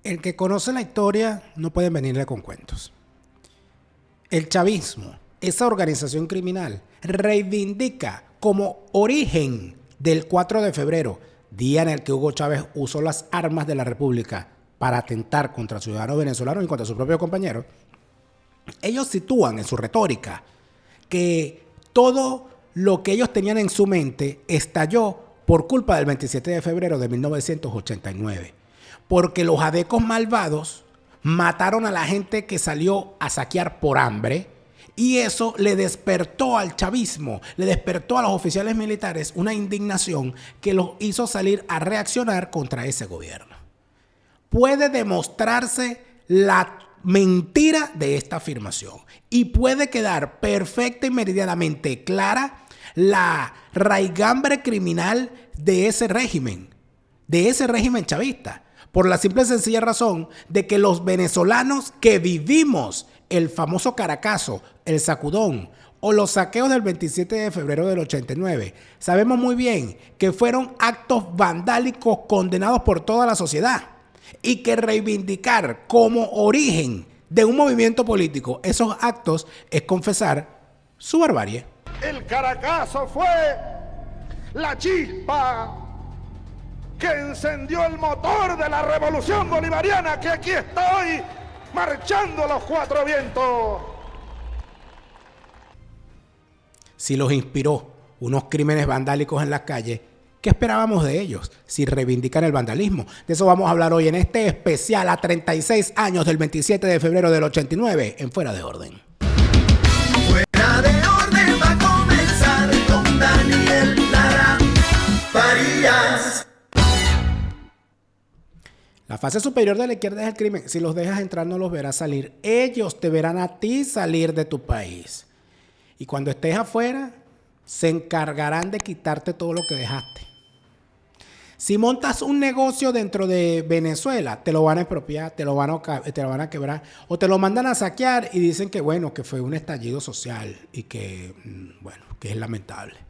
El que conoce la historia no puede venirle con cuentos. El chavismo, esa organización criminal, reivindica como origen del 4 de febrero, día en el que Hugo Chávez usó las armas de la República para atentar contra ciudadanos venezolanos y contra sus propios compañeros. Ellos sitúan en su retórica que todo lo que ellos tenían en su mente estalló por culpa del 27 de febrero de 1989. Porque los adecos malvados mataron a la gente que salió a saquear por hambre y eso le despertó al chavismo, le despertó a los oficiales militares una indignación que los hizo salir a reaccionar contra ese gobierno. Puede demostrarse la mentira de esta afirmación y puede quedar perfecta y meridianamente clara la raigambre criminal de ese régimen chavista. Por la simple y sencilla razón de que los venezolanos que vivimos el famoso Caracazo, el sacudón o los saqueos del 27 de febrero del 89, sabemos muy bien que fueron actos vandálicos condenados por toda la sociedad y que reivindicar como origen de un movimiento político esos actos es confesar su barbarie. El Caracazo fue la chispa que encendió el motor de la revolución bolivariana que aquí está hoy marchando a los cuatro vientos. Si los inspiró unos crímenes vandálicos en las calles, ¿qué esperábamos de ellos si reivindican el vandalismo? De eso vamos a hablar hoy en este especial a 36 años del 27 de febrero del 89 en Fuera de Orden. Fuera de Orden va a comenzar con Daniel Lara Farías. La fase superior de la izquierda es el crimen. Si los dejas entrar, no los verás salir. Ellos te verán a ti salir de tu país. Y cuando estés afuera, se encargarán de quitarte todo lo que dejaste. Si montas un negocio dentro de Venezuela, te lo van a expropiar, te lo van a quebrar, o te lo mandan a saquear y dicen que, bueno, que fue un estallido social y que, bueno, que es lamentable.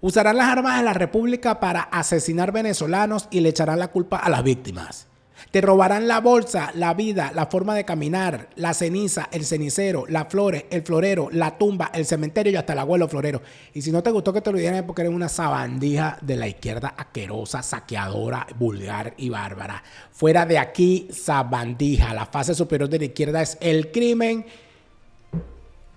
Usarán las armas de la República para asesinar venezolanos y le echarán la culpa a las víctimas. Te robarán la bolsa, la vida, la forma de caminar, la ceniza, el cenicero, las flores, el florero, la tumba, el cementerio y hasta el abuelo florero. Y si no te gustó que te lo dieran es porque eres una sabandija de la izquierda asquerosa, saqueadora, vulgar y bárbara. Fuera de aquí, sabandija. La fase superior de la izquierda es el crimen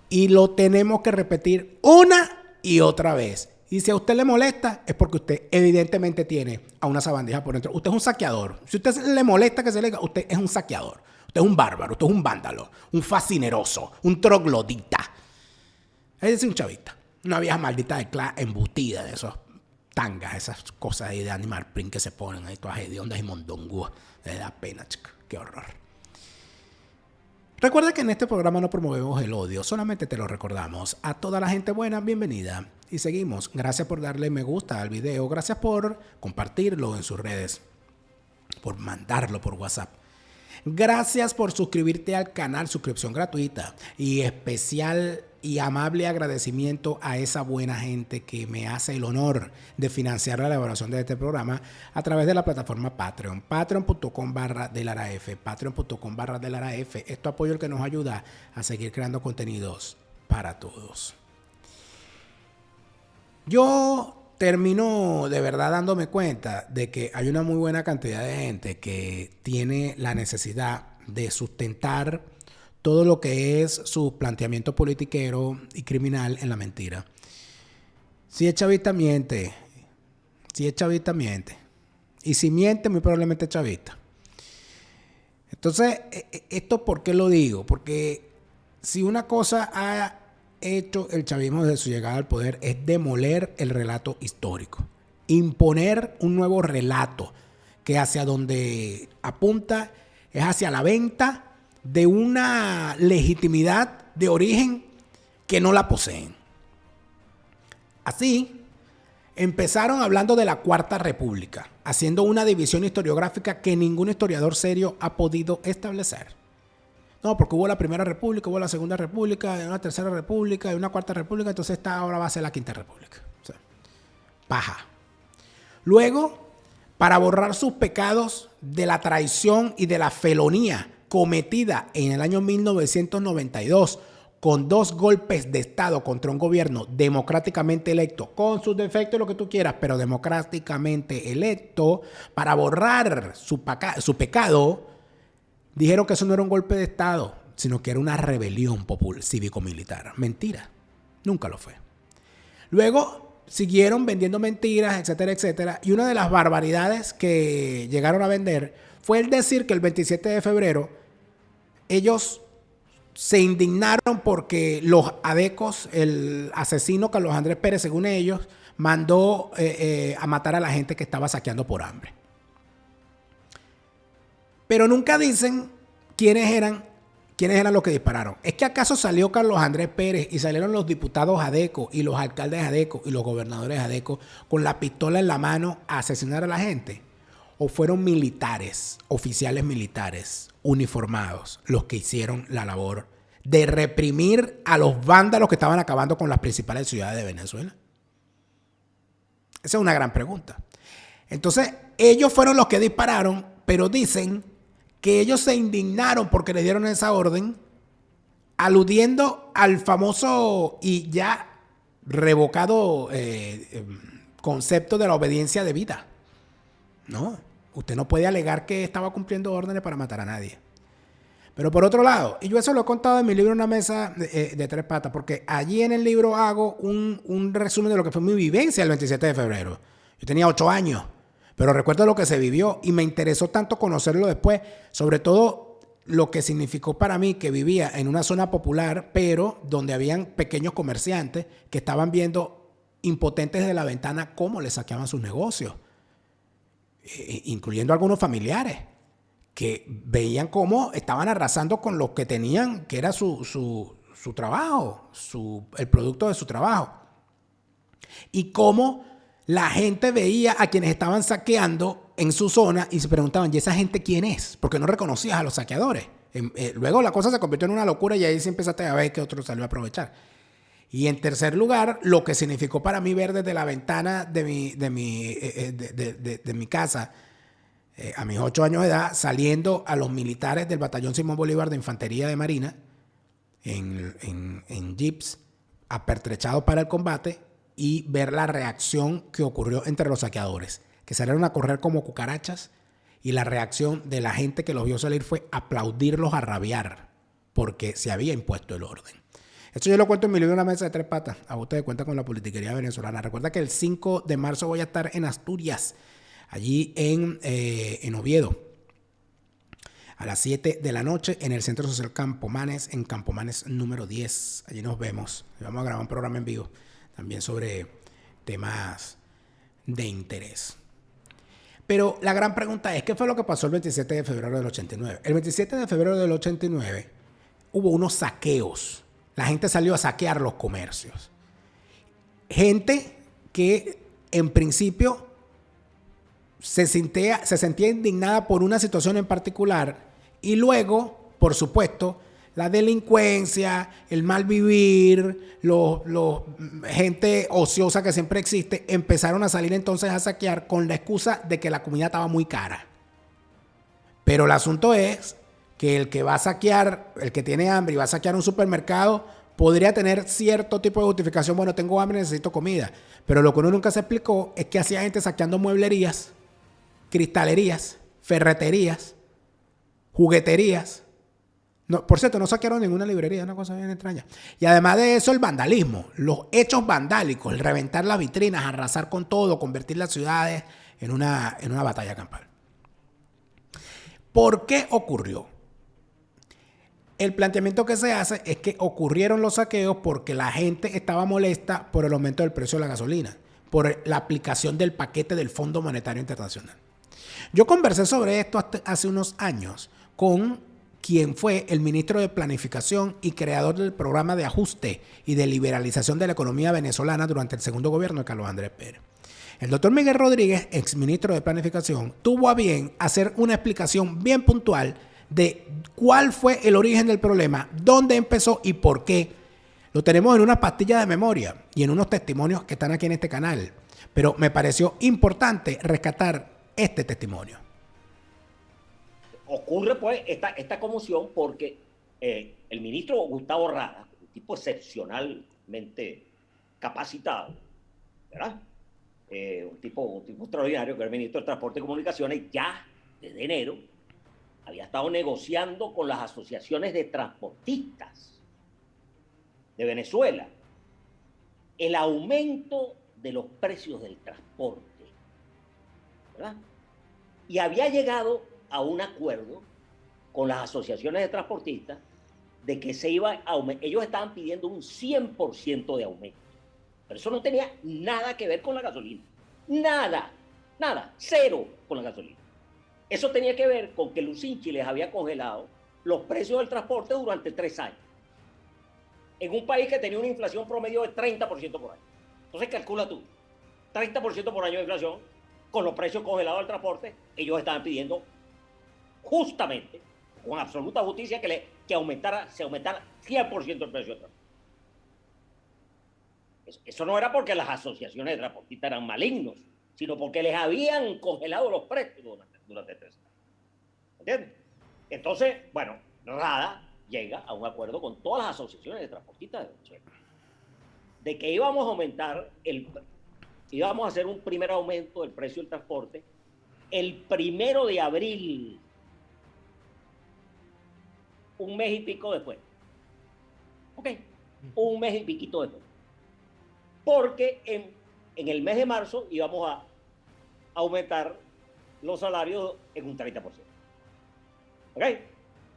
y lo tenemos que repetir una y otra vez. Y si a usted le molesta, es porque usted evidentemente tiene a una sabandija por dentro. Usted es un saqueador. Si a usted le molesta que se le diga, usted es un saqueador. Usted es un bárbaro, usted es un vándalo, un fascineroso, un troglodita. Es un chavista. Una vieja maldita de clase embutida de esos tangas, esas cosas ahí de animal print que se ponen ahí, todas hediondas y mondonguas. Le da pena, chica. Qué horror. Recuerda que en este programa no promovemos el odio, solamente te lo recordamos. A toda la gente buena, bienvenida. Y seguimos. Gracias por darle me gusta al video, gracias por compartirlo en sus redes, por mandarlo por WhatsApp. Gracias por suscribirte al canal, suscripción gratuita. Y especial y amable agradecimiento a esa buena gente que me hace el honor de financiar la elaboración de este programa a través de la plataforma Patreon. Patreon.com/DelaraF. Patreon.com/DelaraF. Es tu apoyo el que nos ayuda a seguir creando contenidos para todos. Yo termino de verdad dándome cuenta de que hay una muy buena cantidad de gente que tiene la necesidad de sustentar todo lo que es su planteamiento politiquero y criminal en la mentira. Si es chavista, miente. Si es chavista, miente. Y si miente, muy probablemente es chavista. Entonces, ¿esto por qué lo digo? Porque si una cosa ha hecho el chavismo desde su llegada al poder es demoler el relato histórico, imponer un nuevo relato que hacia donde apunta es hacia la venta de una legitimidad de origen que no la poseen. Así, empezaron hablando de la Cuarta República, haciendo una división historiográfica que ningún historiador serio ha podido establecer. No, porque hubo la Primera República, hubo la Segunda República, una Tercera República y una Cuarta República, entonces esta ahora va a ser la Quinta República. O sea, paja. Luego para borrar sus pecados de la traición y de la felonía cometida en el año 1992 con 2 golpes de Estado contra un gobierno democráticamente electo, con sus defectos, lo que tú quieras, pero democráticamente electo, para borrar su pecado, dijeron que eso no era un golpe de Estado, sino que era una rebelión cívico-militar. Mentira, nunca lo fue. Luego siguieron vendiendo mentiras, etcétera, etcétera, y una de las barbaridades que llegaron a vender fue el decir que el 27 de febrero ellos se indignaron porque los adecos, el asesino Carlos Andrés Pérez, según ellos, mandó a matar a la gente que estaba saqueando por hambre. Pero nunca dicen quiénes eran los que dispararon. ¿Es que acaso salió Carlos Andrés Pérez y salieron los diputados adecos y los alcaldes adecos y los gobernadores adecos con la pistola en la mano a asesinar a la gente? ¿O fueron militares, oficiales militares, uniformados, los que hicieron la labor de reprimir a los vándalos que estaban acabando con las principales ciudades de Venezuela? Esa es una gran pregunta. Entonces, ellos fueron los que dispararon, pero dicen que ellos se indignaron porque le dieron esa orden, aludiendo al famoso y ya revocado concepto de la obediencia debida. No, usted no puede alegar que estaba cumpliendo órdenes para matar a nadie. Pero por otro lado, y yo eso lo he contado en mi libro Una mesa de 3 patas, porque allí en el libro hago un resumen de lo que fue mi vivencia el 27 de febrero. Yo tenía 8 años, pero recuerdo lo que se vivió y me interesó tanto conocerlo después, sobre todo lo que significó para mí que vivía en una zona popular, pero donde habían pequeños comerciantes que estaban viendo impotentes de la ventana cómo les saqueaban sus negocios, incluyendo algunos familiares que veían cómo estaban arrasando con lo que tenían, que era su trabajo, el producto de su trabajo. Y cómo la gente veía a quienes estaban saqueando en su zona y se preguntaban, ¿y esa gente quién es? Porque no reconocías a los saqueadores. Luego la cosa se convirtió en una locura y ahí sí empezaste a ver que otro salió a aprovechar. Y en tercer lugar, lo que significó para mí ver desde la ventana de mi casa, a mis 8 años de edad, saliendo a los militares del Batallón Simón Bolívar de Infantería de Marina en jeeps apertrechados para el combate, y ver la reacción que ocurrió entre los saqueadores, que salieron a correr como cucarachas, y la reacción de la gente que los vio salir fue aplaudirlos a rabiar, porque se había impuesto el orden. Esto yo lo cuento en mi libro Una mesa de 3 patas. A ustedes cuenta con la politiquería venezolana. Recuerda que el 5 de marzo voy a estar en Asturias, allí en Oviedo, a las 7 de la noche en el Centro Social Campomanes, en Campomanes número 10. Allí nos vemos. Vamos a grabar un programa en vivo también sobre temas de interés. Pero la gran pregunta es, ¿qué fue lo que pasó el 27 de febrero del 89? El 27 de febrero del 89 hubo unos saqueos. La gente salió a saquear los comercios. Gente que en principio se sentía indignada por una situación en particular, y luego, por supuesto, la delincuencia, el mal vivir, gente ociosa que siempre existe, empezaron a salir entonces a saquear con la excusa de que la comida estaba muy cara. Pero el asunto es que el que va a saquear, el que tiene hambre y va a saquear un supermercado, podría tener cierto tipo de justificación. Bueno, tengo hambre, necesito comida. Pero lo que uno nunca se explicó es que hacía gente saqueando mueblerías, cristalerías, ferreterías, jugueterías. No, por cierto, no saquearon ninguna librería, una cosa bien extraña. Y además de eso, el vandalismo, los hechos vandálicos, el reventar las vitrinas, arrasar con todo, convertir las ciudades en una batalla campal. ¿Por qué ocurrió? El planteamiento que se hace es que ocurrieron los saqueos porque la gente estaba molesta por el aumento del precio de la gasolina, por la aplicación del paquete del Fondo Monetario Internacional. Yo conversé sobre esto hace unos años con quien fue el ministro de Planificación y creador del programa de ajuste y de liberalización de la economía venezolana durante el segundo gobierno de Carlos Andrés Pérez. El doctor Miguel Rodríguez, exministro de Planificación, tuvo a bien hacer una explicación bien puntual de cuál fue el origen del problema, dónde empezó y por qué. Lo tenemos en una pastilla de memoria y en unos testimonios que están aquí en este canal. Pero me pareció importante rescatar este testimonio. Ocurre pues esta conmoción porque el ministro Gustavo Rada, un tipo excepcionalmente capacitado, ¿verdad? Un tipo extraordinario, que es el ministro de Transporte y Comunicaciones, ya desde enero había estado negociando con las asociaciones de transportistas de Venezuela el aumento de los precios del transporte, ¿verdad? Y había llegado a un acuerdo con las asociaciones de transportistas de que se iba a aumentar. Ellos estaban pidiendo un 100% de aumento. Pero eso no tenía nada que ver con la gasolina. Nada, cero con la gasolina. Eso tenía que ver con que Lucinchi les había congelado los precios del transporte durante 3 años. En un país que tenía una inflación promedio de 30% por año. Entonces calcula tú, 30% por año de inflación, con los precios congelados del transporte, ellos estaban pidiendo justamente, con absoluta justicia, que se aumentara 100% el precio del transporte. Eso no era porque las asociaciones de transportistas eran malignos, sino porque les habían congelado los precios durante 3 años. ¿Entiendes? Entonces, bueno, Rada llega a un acuerdo con todas las asociaciones de transportistas de Venezuela de que íbamos a hacer un primer aumento del precio del transporte el 1 de abril, un mes y pico después. ¿Ok? Un mes y piquito después. Porque en el mes de marzo íbamos a aumentar los salarios en un 30%. ¿Ok?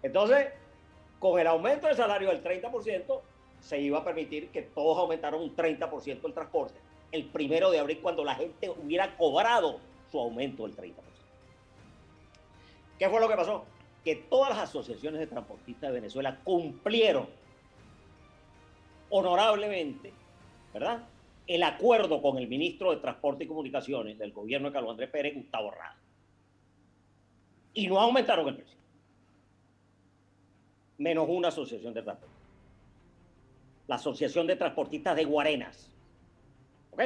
Entonces, con el aumento del salario del 30%, se iba a permitir que todos aumentaran un 30% el transporte el 1 de abril, cuando la gente hubiera cobrado su aumento del 30%. ¿Qué fue lo que pasó? Que todas las asociaciones de transportistas de Venezuela cumplieron honorablemente, ¿verdad?, el acuerdo con el ministro de Transporte y Comunicaciones del gobierno de Carlos Andrés Pérez, Gustavo Rada. Y no aumentaron el precio. Menos una asociación de transporte. La Asociación de Transportistas de Guarenas. ¿Ok?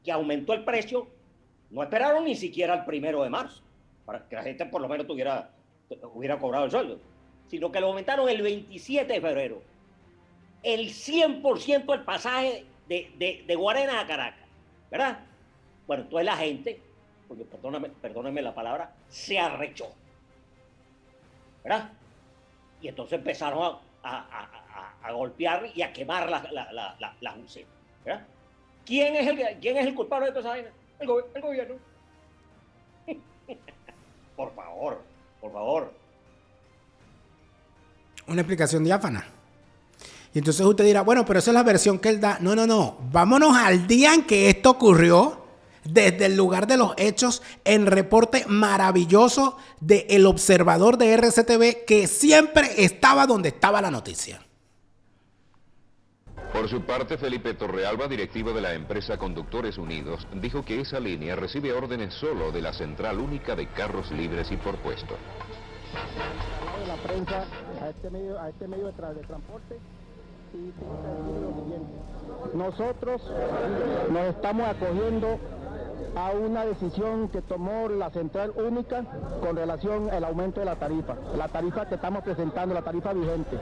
Que aumentó el precio. No esperaron ni siquiera el 1 de marzo, para que la gente por lo menos hubiera cobrado el sueldo, sino que lo aumentaron el 27 de febrero. El 100% del pasaje de Guarenas a Caracas, ¿verdad? Bueno, entonces la gente, porque perdónenme la palabra, se arrechó, ¿verdad? Y entonces empezaron a golpear y a quemar las bucetas, ¿verdad? ¿Quién es el culpable de toda esa vaina? El gobierno. Por favor. Una explicación diáfana. Y entonces usted dirá, bueno, pero esa es la versión que él da. No. Vámonos al día en que esto ocurrió, desde el lugar de los hechos, en reporte maravilloso de El Observador de RCTV, que siempre estaba donde estaba la noticia. Por su parte, Felipe Torrealba, directivo de la empresa Conductores Unidos, dijo que esa línea recibe órdenes solo de la Central Única de Carros Libres y por Puesto. La prensa a este medio de transporte, y tengo que decir lo siguiente: nosotros nos estamos acogiendo a una decisión que tomó la Central Única con relación al aumento de la tarifa que estamos presentando, la tarifa vigente.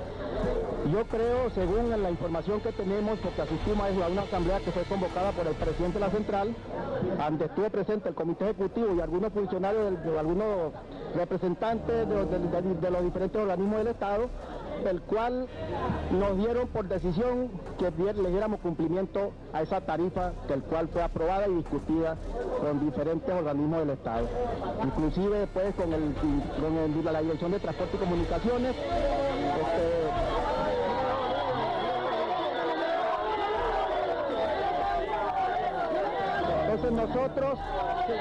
Yo creo, según la información que tenemos, porque asistimos a una asamblea que fue convocada por el presidente de la Central, donde estuvo presente el comité ejecutivo y algunos funcionarios, algunos representantes de los diferentes organismos del Estado, el cual nos dieron por decisión que le diéramos cumplimiento a esa tarifa, el cual fue aprobada y discutida con diferentes organismos del Estado, inclusive después con la Dirección de Transporte y Comunicaciones. Entonces nosotros,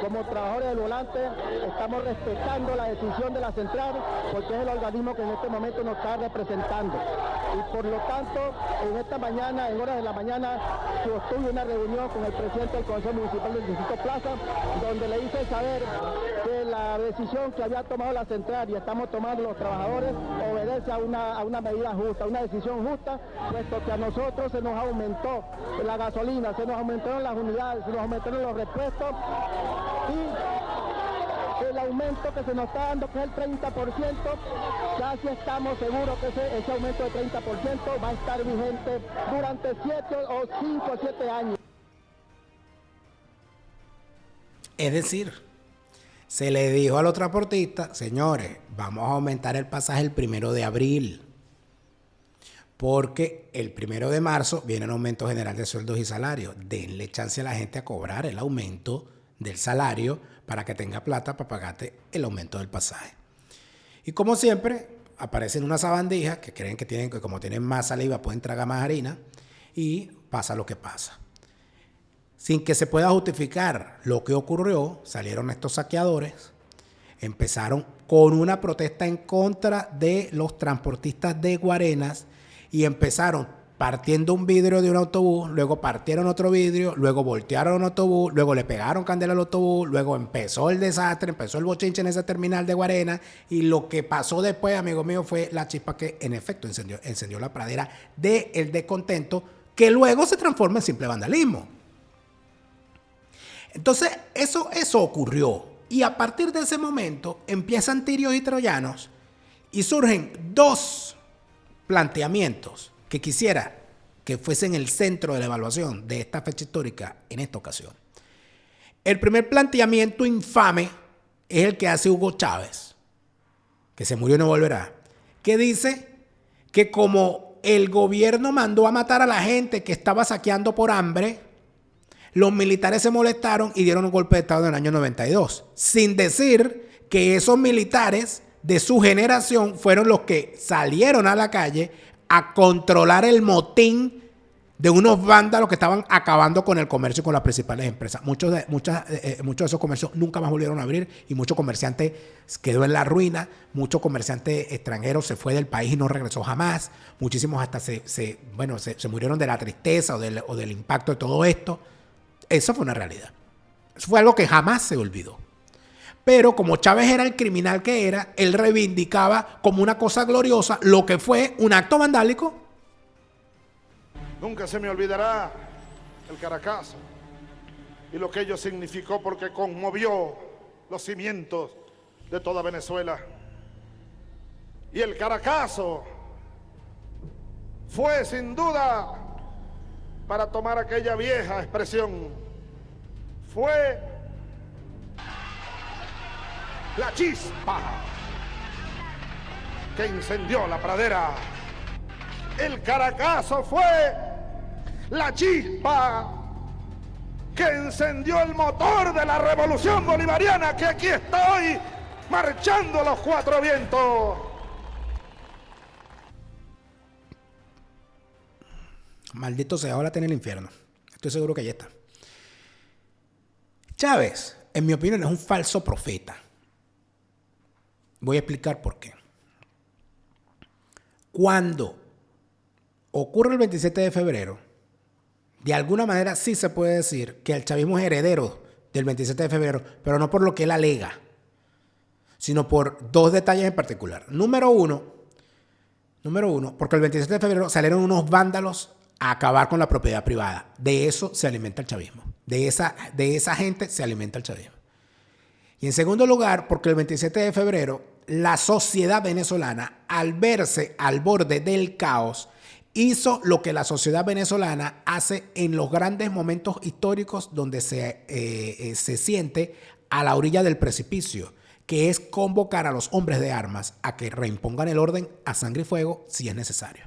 como trabajadores del volante, estamos respetando la decisión de la Central, porque es el organismo que en este momento nos está representando. Y por lo tanto, en horas de la mañana, tuve una reunión con el presidente del Consejo Municipal del Distrito Plaza, donde le hice saber que la decisión que había tomado la Central y estamos tomando los trabajadores obedece a una medida justa, una decisión justa, puesto que a nosotros se nos aumentó la gasolina, se nos aumentaron las unidades, se nos aumentaron los repuestos aumento que se nos está dando, que es el 30%, casi estamos seguros que ese aumento de 30% va a estar vigente durante 5 o 7 años. Es decir, se le dijo a los transportistas, señores, vamos a aumentar el pasaje el 1 de abril. Porque el 1 de marzo viene un aumento general de sueldos y salarios. Denle chance a la gente a cobrar el aumento del salario para que tenga plata para pagarte el aumento del pasaje. Y como siempre, aparecen unas sabandijas que creen que como tienen más saliva pueden tragar más harina y pasa lo que pasa. Sin que se pueda justificar lo que ocurrió, salieron estos saqueadores, empezaron con una protesta en contra de los transportistas de Guarenas y empezaron partiendo un vidrio de un autobús, luego partieron otro vidrio, luego voltearon un autobús, luego le pegaron candela al autobús, luego empezó el desastre, empezó el bochinche en esa terminal de Guarenas y lo que pasó después, amigo mío, fue la chispa que en efecto encendió la pradera del descontento que luego se transforma en simple vandalismo. Entonces, eso ocurrió. Y a partir de ese momento empiezan tirios y troyanos y surgen dos planteamientos que quisiera que fuesen el centro de la evaluación de esta fecha histórica en esta ocasión. El primer planteamiento infame es el que hace Hugo Chávez, que se murió y no volverá, que dice que como el gobierno mandó a matar a la gente que estaba saqueando por hambre, los militares se molestaron y dieron un golpe de Estado en el año 92, sin decir que esos militares de su generación fueron los que salieron a la calle a controlar el motín de unos vándalos que estaban acabando con el comercio y con las principales empresas. Muchos de esos comercios nunca más volvieron a abrir y muchos comerciantes quedó en la ruina, muchos comerciantes extranjeros se fue del país y no regresó jamás, muchísimos hasta se murieron de la tristeza o del impacto de todo esto. Eso fue una realidad. Eso fue algo que jamás se olvidó. Pero como Chávez era el criminal que era, él reivindicaba como una cosa gloriosa lo que fue un acto vandálico. Nunca se me olvidará el Caracazo y lo que ello significó porque conmovió los cimientos de toda Venezuela. Y el Caracazo fue sin duda, para tomar aquella vieja expresión, fue la chispa que incendió la pradera. El Caracazo fue la chispa que encendió el motor de la revolución bolivariana que aquí está hoy marchando a los cuatro vientos. Maldito sea, ahora está en el infierno. Estoy seguro que ya está. Chávez, en mi opinión, es un falso profeta. Voy a explicar por qué. Cuando ocurre el 27 de febrero, de alguna manera sí se puede decir que el chavismo es heredero del 27 de febrero, pero no por lo que él alega, sino por dos detalles en particular. Número uno, porque el 27 de febrero salieron unos vándalos a acabar con la propiedad privada. De eso se alimenta el chavismo. De esa gente se alimenta el chavismo. Y en segundo lugar, porque el 27 de febrero, la sociedad venezolana, al verse al borde del caos, hizo lo que la sociedad venezolana hace en los grandes momentos históricos donde se siente a la orilla del precipicio, que es convocar a los hombres de armas a que reimpongan el orden a sangre y fuego si es necesario.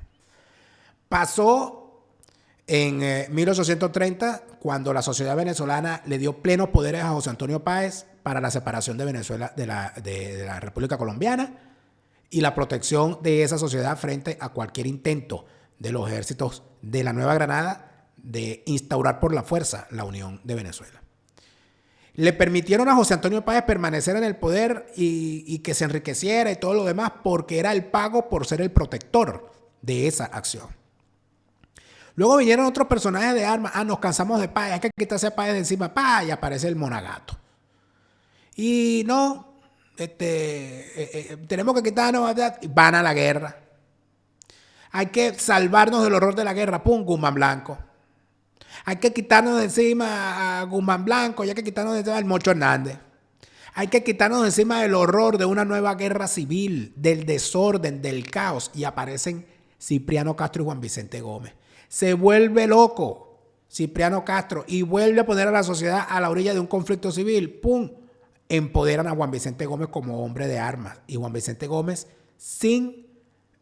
Pasó en 1830, cuando la sociedad venezolana le dio plenos poderes a José Antonio Páez para la separación de Venezuela de la República Colombiana y la protección de esa sociedad frente a cualquier intento de los ejércitos de la Nueva Granada de instaurar por la fuerza la unión de Venezuela. Le permitieron a José Antonio Páez permanecer en el poder y que se enriqueciera y todo lo demás porque era el pago por ser el protector de esa acción. Luego vinieron otros personajes de armas. Nos cansamos de Páez, hay que quitarse a Páez de encima. Y aparece el Monagato. Y no, tenemos que quitarnos, ¿verdad? Y van a la guerra. Hay que salvarnos del horror de la guerra. ¡Pum! Guzmán Blanco. Hay que quitarnos de encima a Guzmán Blanco y hay que quitarnos de encima al Mocho Hernández. Hay que quitarnos de encima del horror de una nueva guerra civil, del desorden, del caos. Y aparecen Cipriano Castro y Juan Vicente Gómez. Se vuelve loco Cipriano Castro y vuelve a poner a la sociedad a la orilla de un conflicto civil. ¡Pum! Empoderan a Juan Vicente Gómez como hombre de armas. Y Juan Vicente Gómez, sin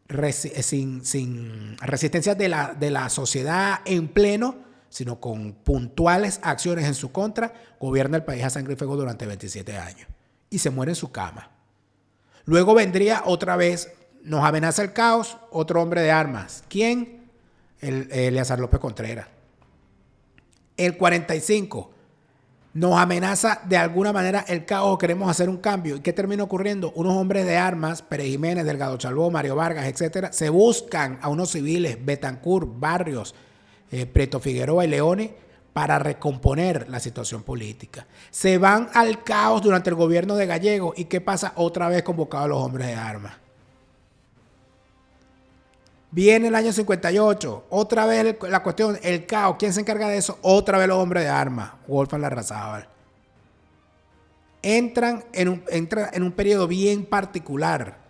resistencia de la sociedad en pleno, sino con puntuales acciones en su contra, gobierna el país a sangre y fuego durante 27 años. Y se muere en su cama. Luego vendría otra vez, nos amenaza el caos, otro hombre de armas. ¿Quién? Eleazar López Contreras. El 45, nos amenaza de alguna manera el caos, queremos hacer un cambio. ¿Y qué termina ocurriendo? Unos hombres de armas, Pérez Jiménez, Delgado Chalbó, Mario Vargas, etcétera, se buscan a unos civiles, Betancourt, Barrios, Prieto Figueroa y Leone, para recomponer la situación política. Se van al caos durante el gobierno de Gallego. ¿Y qué pasa? Otra vez convocados los hombres de armas. Viene el año 58, otra vez la cuestión, el caos. ¿Quién se encarga de eso? Otra vez los hombres de armas, Wolfgang Larrazábal. Entran en un periodo bien particular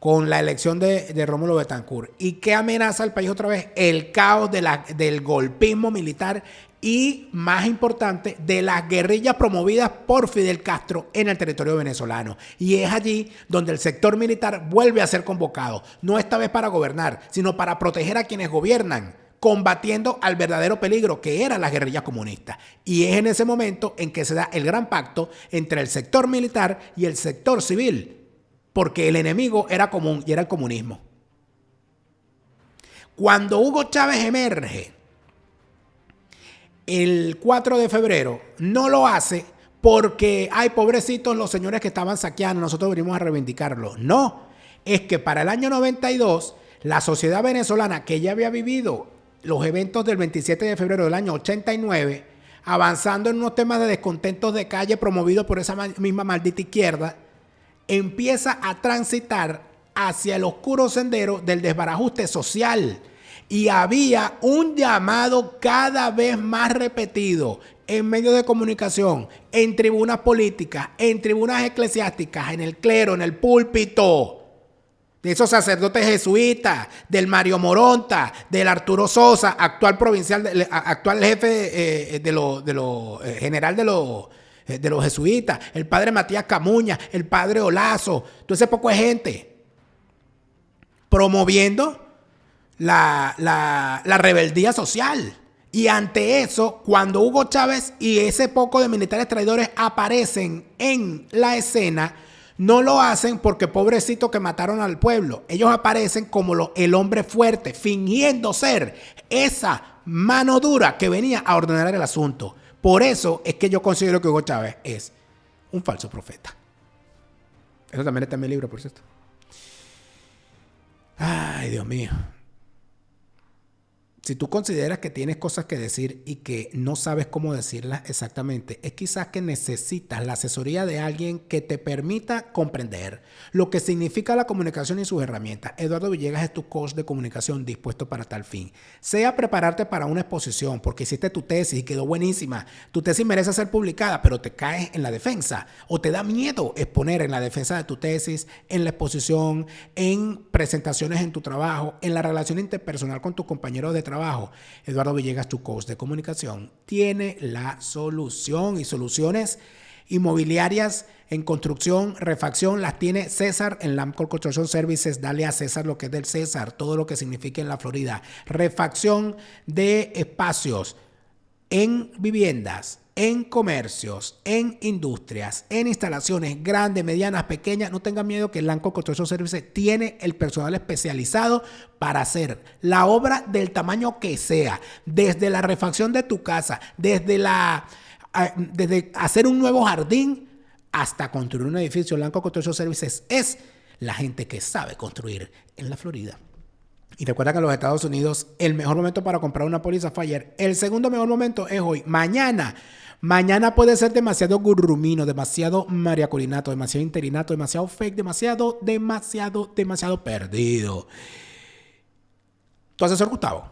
con la elección de Rómulo Betancourt. ¿Y qué amenaza al país otra vez? El caos del golpismo militar y, más importante, de las guerrillas promovidas por Fidel Castro en el territorio venezolano. Y es allí donde el sector militar vuelve a ser convocado, no esta vez para gobernar, sino para proteger a quienes gobiernan, combatiendo al verdadero peligro que eran las guerrillas comunistas. Y es en ese momento en que se da el gran pacto entre el sector militar y el sector civil, porque el enemigo era común y era el comunismo. Cuando Hugo Chávez emerge el 4 de febrero, no lo hace porque, ay, pobrecitos los señores que estaban saqueando, nosotros venimos a reivindicarlo. No, es que para el año 92, la sociedad venezolana, que ya había vivido los eventos del 27 de febrero del año 89, avanzando en unos temas de descontentos de calle promovidos por esa misma maldita izquierda, empieza a transitar hacia el oscuro sendero del desbarajuste social. Y había un llamado cada vez más repetido en medios de comunicación, en tribunas políticas, en tribunas eclesiásticas, en el clero, en el púlpito, de esos sacerdotes jesuitas, del Mario Moronta, del Arturo Sosa, actual provincial, actual jefe general de los jesuitas, el padre Matías Camuña, el padre Olazo, todo ese poco de gente promoviendo la rebeldía social. Y ante eso, cuando Hugo Chávez y ese poco de militares traidores aparecen en la escena, no lo hacen porque pobrecito que mataron al pueblo. Ellos aparecen como el hombre fuerte, fingiendo ser esa mano dura que venía a ordenar el asunto. Por eso es que yo considero que Hugo Chávez es un falso profeta. Eso también está en mi libro, por cierto. Ay, Dios mío. Si tú consideras que tienes cosas que decir y que no sabes cómo decirlas exactamente, es quizás que necesitas la asesoría de alguien que te permita comprender lo que significa la comunicación y sus herramientas. Eduardo Villegas es tu coach de comunicación dispuesto para tal fin. Sea prepararte para una exposición porque hiciste tu tesis y quedó buenísima. Tu tesis merece ser publicada, pero te caes en la defensa o te da miedo exponer en la defensa de tu tesis, en la exposición, en presentaciones en tu trabajo, en la relación interpersonal con tus compañeros de trabajo. Eduardo Villegas, tu coach de comunicación, tiene la solución, y soluciones inmobiliarias en construcción, refacción, las tiene César en Lamcor Construction Services. Dale a César lo que es del César, todo lo que significa en la Florida. Refacción de espacios en viviendas, en comercios, en industrias, en instalaciones grandes, medianas, pequeñas. No tengan miedo que Lamcor Construction Services tiene el personal especializado para hacer la obra del tamaño que sea, desde la refacción de tu casa, desde hacer un nuevo jardín hasta construir un edificio. Lamcor Construction Services es la gente que sabe construir en la Florida. Y recuerda que en los Estados Unidos el mejor momento para comprar una póliza fue ayer. El segundo mejor momento es hoy. Mañana puede ser demasiado gurrumino, demasiado mariaculinato, demasiado interinato, demasiado fake, demasiado perdido. Tu asesor Gustavo,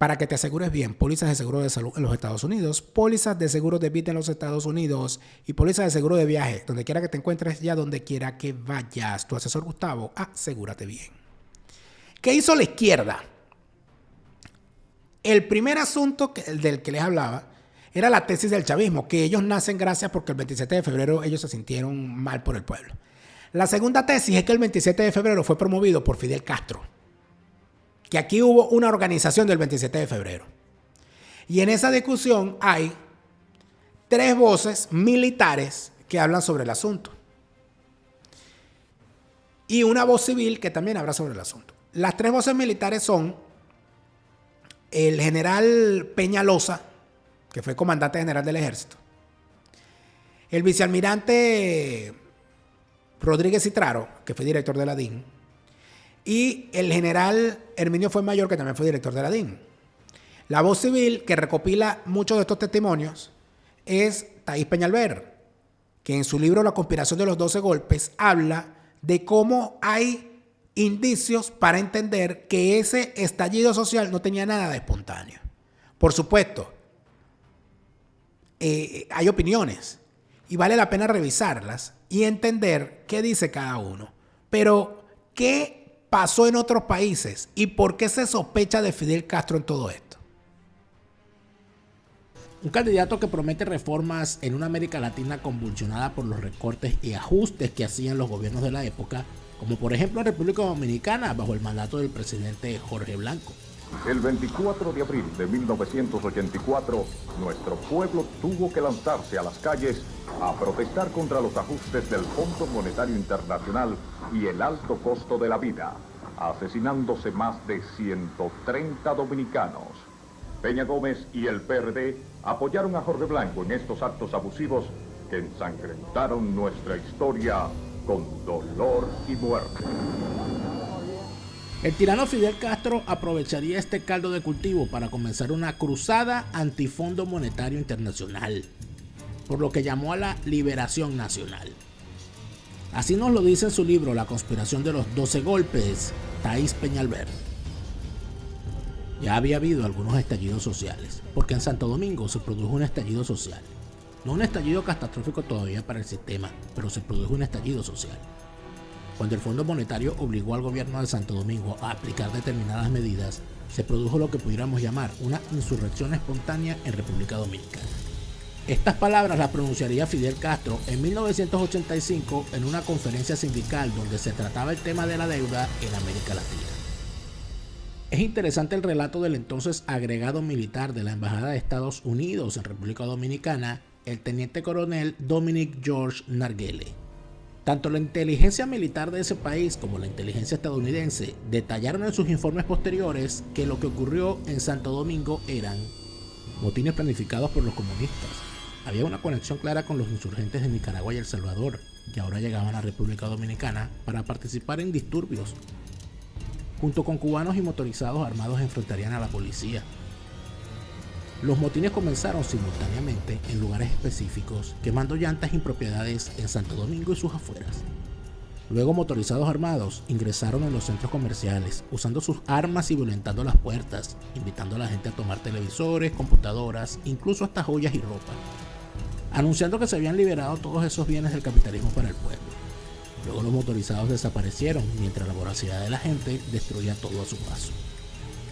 para que te asegures bien, pólizas de seguro de salud en los Estados Unidos, pólizas de seguro de vida en los Estados Unidos y pólizas de seguro de viaje, donde quiera que te encuentres y a donde quiera que vayas. Tu asesor Gustavo, asegúrate bien. ¿Qué hizo la izquierda? El primer asunto del que les hablaba era la tesis del chavismo, que ellos nacen gracias porque el 27 de febrero ellos se sintieron mal por el pueblo. La segunda tesis es que el 27 de febrero fue promovido por Fidel Castro, que aquí hubo una organización del 27 de febrero. Y en esa discusión hay 3 voces militares que hablan sobre el asunto. Y una voz civil que también habla sobre el asunto. Las 3 voces militares son el general Peñalosa, que fue comandante general del ejército, el vicealmirante Rodríguez Citraro, que fue director de la DIN, y el general Herminio Fuenmayor, que también fue director de la DIN. La voz civil que recopila muchos de estos testimonios es Thais Peñalver, que en su libro La conspiración de los 12 golpes habla de cómo hay indicios para entender que ese estallido social no tenía nada de espontáneo. Por supuesto, hay opiniones y vale la pena revisarlas y entender qué dice cada uno. Pero, ¿qué pasó en otros países y por qué se sospecha de Fidel Castro en todo esto? Un candidato que promete reformas en una América Latina convulsionada por los recortes y ajustes que hacían los gobiernos de la época, como por ejemplo en República Dominicana bajo el mandato del presidente Jorge Blanco. El 24 de abril de 1984, nuestro pueblo tuvo que lanzarse a las calles a protestar contra los ajustes del Fondo Monetario Internacional y el alto costo de la vida, asesinándose más de 130 dominicanos. Peña Gómez y el PRD apoyaron a Jorge Blanco en estos actos abusivos que ensangrentaron nuestra historia con dolor y muerte. El tirano Fidel Castro aprovecharía este caldo de cultivo para comenzar una cruzada antifondo monetario internacional, por lo que llamó a la liberación nacional. Así nos lo dice en su libro La conspiración de los 12 golpes, Thais Peñalver. Ya había habido algunos estallidos sociales, porque en Santo Domingo se produjo un estallido social. No un estallido catastrófico todavía para el sistema, pero se produjo un estallido social. Cuando el Fondo Monetario obligó al gobierno de Santo Domingo a aplicar determinadas medidas, se produjo lo que pudiéramos llamar una insurrección espontánea en República Dominicana. Estas palabras las pronunciaría Fidel Castro en 1985 en una conferencia sindical donde se trataba el tema de la deuda en América Latina. Es interesante el relato del entonces agregado militar de la Embajada de Estados Unidos en República Dominicana, el teniente coronel Dominic George Narguele. Tanto la inteligencia militar de ese país como la inteligencia estadounidense detallaron en sus informes posteriores que lo que ocurrió en Santo Domingo eran motines planificados por los comunistas. Había una conexión clara con los insurgentes de Nicaragua y El Salvador, que ahora llegaban a República Dominicana para participar en disturbios. Junto con cubanos y motorizados armados enfrentarían a la policía. Los motines comenzaron simultáneamente en lugares específicos, quemando llantas y propiedades en Santo Domingo y sus afueras. Luego motorizados armados ingresaron en los centros comerciales, usando sus armas y violentando las puertas, invitando a la gente a tomar televisores, computadoras, incluso hasta joyas y ropa, anunciando que se habían liberado todos esos bienes del capitalismo para el pueblo. Luego los motorizados desaparecieron, mientras la voracidad de la gente destruía todo a su paso.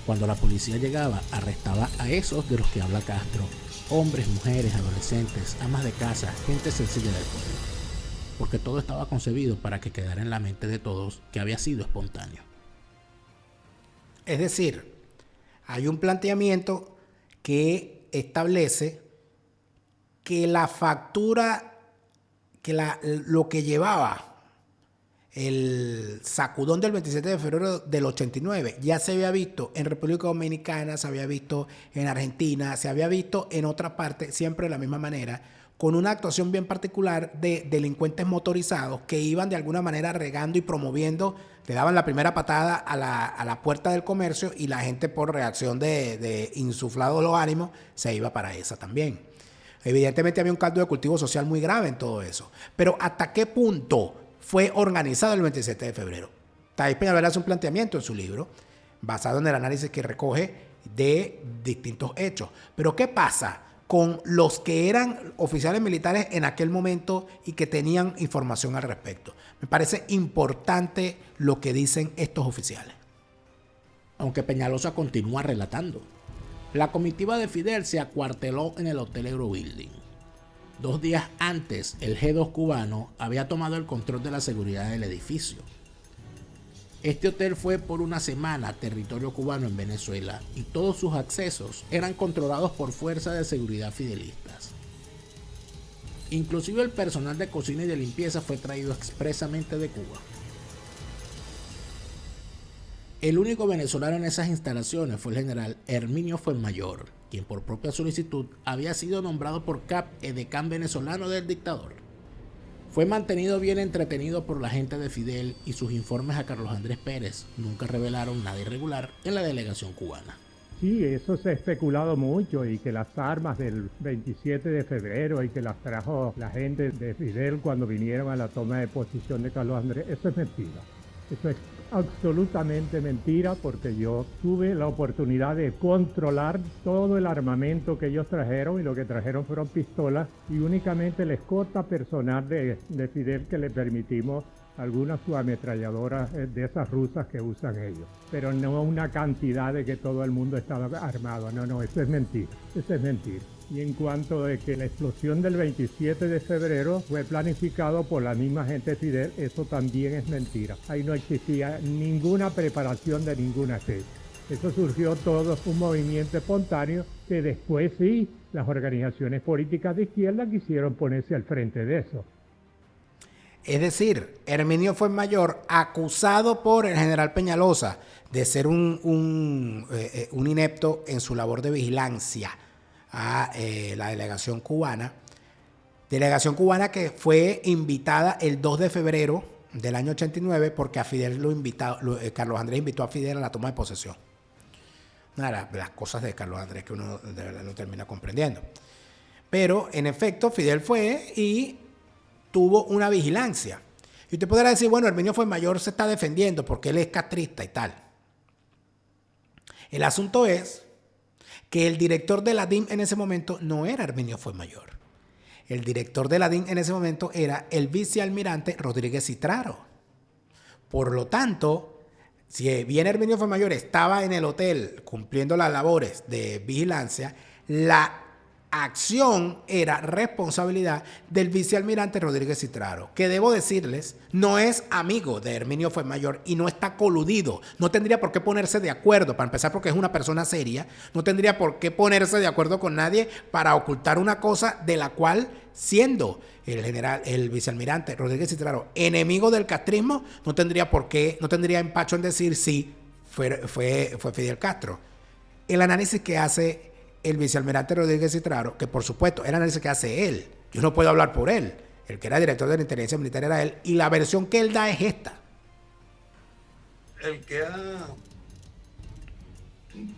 Cuando la policía llegaba, arrestaba a esos de los que habla Castro, hombres, mujeres, adolescentes, amas de casa, gente sencilla del pueblo, porque todo estaba concebido para que quedara en la mente de todos que había sido espontáneo. Es decir, hay un planteamiento que establece que la factura, lo que llevaba el sacudón del 27 de febrero del 89 ya se había visto en República Dominicana, se había visto en Argentina, se había visto en otra parte, siempre de la misma manera, con una actuación bien particular de delincuentes motorizados que iban de alguna manera regando y promoviendo, le daban la primera patada a la puerta del comercio y la gente por reacción de insuflados los ánimos se iba para esa también. Evidentemente había un caldo de cultivo social muy grave en todo eso, pero ¿hasta qué punto fue organizado el 27 de febrero? Thais Peñalver hace un planteamiento en su libro, basado en el análisis que recoge de distintos hechos. Pero ¿qué pasa con los que eran oficiales militares en aquel momento y que tenían información al respecto? Me parece importante lo que dicen estos oficiales. Aunque Peñalosa continúa relatando. La comitiva de Fidel se acuarteló en el Hotel Eurobuilding. 2 días antes, el G2 cubano había tomado el control de la seguridad del edificio. Este hotel fue por una semana territorio cubano en Venezuela y todos sus accesos eran controlados por fuerzas de seguridad fidelistas. Inclusive el personal de cocina y de limpieza fue traído expresamente de Cuba. El único venezolano en esas instalaciones fue el general Herminio Fuenmayor, quien por propia solicitud había sido nombrado por CAP edecán venezolano del dictador. Fue mantenido bien entretenido por la gente de Fidel y sus informes a Carlos Andrés Pérez nunca revelaron nada irregular en la delegación cubana. Sí, eso se ha especulado mucho y que las armas del 27 de febrero y que las trajo la gente de Fidel cuando vinieron a la toma de posición de Carlos Andrés, eso es mentira. Eso es absolutamente mentira porque yo tuve la oportunidad de controlar todo el armamento que ellos trajeron y lo que trajeron fueron pistolas y únicamente la escolta personal de Fidel que le permitimos algunas subametralladoras de esas rusas que usan ellos, pero no una cantidad de que todo el mundo estaba armado. No, eso es mentira, eso es mentira. Y en cuanto de que la explosión del 27 de febrero fue planificado por la misma gente de Fidel, eso también es mentira. Ahí no existía ninguna preparación de ninguna especie. Eso surgió todo un movimiento espontáneo que después sí, las organizaciones políticas de izquierda quisieron ponerse al frente de eso. Es decir, Herminio Fuenmayor, acusado por el general Peñalosa de ser un inepto en su labor de vigilancia a la delegación cubana que fue invitada el 2 de febrero del año 89 porque a Fidel Carlos Andrés invitó a Fidel a la toma de posesión. Una de las cosas de Carlos Andrés que uno de verdad no termina comprendiendo. Pero, en efecto, Fidel fue y tuvo una vigilancia. Y usted podrá decir, bueno, Herminio Fuenmayor se está defendiendo porque él es castrista y tal. El asunto es que el director de la DIM en ese momento no era Herminio Fuenmayor. El director de la DIM en ese momento era el vicealmirante Rodríguez Citraro. Por lo tanto, si bien Herminio Fuenmayor estaba en el hotel cumpliendo las labores de vigilancia, la acción era responsabilidad del vicealmirante Rodríguez Citraro, que debo decirles, no es amigo de Herminio Fuenmayor y no está coludido. No tendría por qué ponerse de acuerdo, para empezar porque es una persona seria, no tendría por qué ponerse de acuerdo con nadie para ocultar una cosa de la cual, siendo el vicealmirante Rodríguez Citraro enemigo del castrismo, no tendría empacho en decir sí, fue Fidel Castro. El análisis que hace el vicealmirante Rodríguez Citraro, que por supuesto el análisis que hace él, yo no puedo hablar por él, el que era director de la inteligencia militar era él, y la versión que él da es esta. El que ha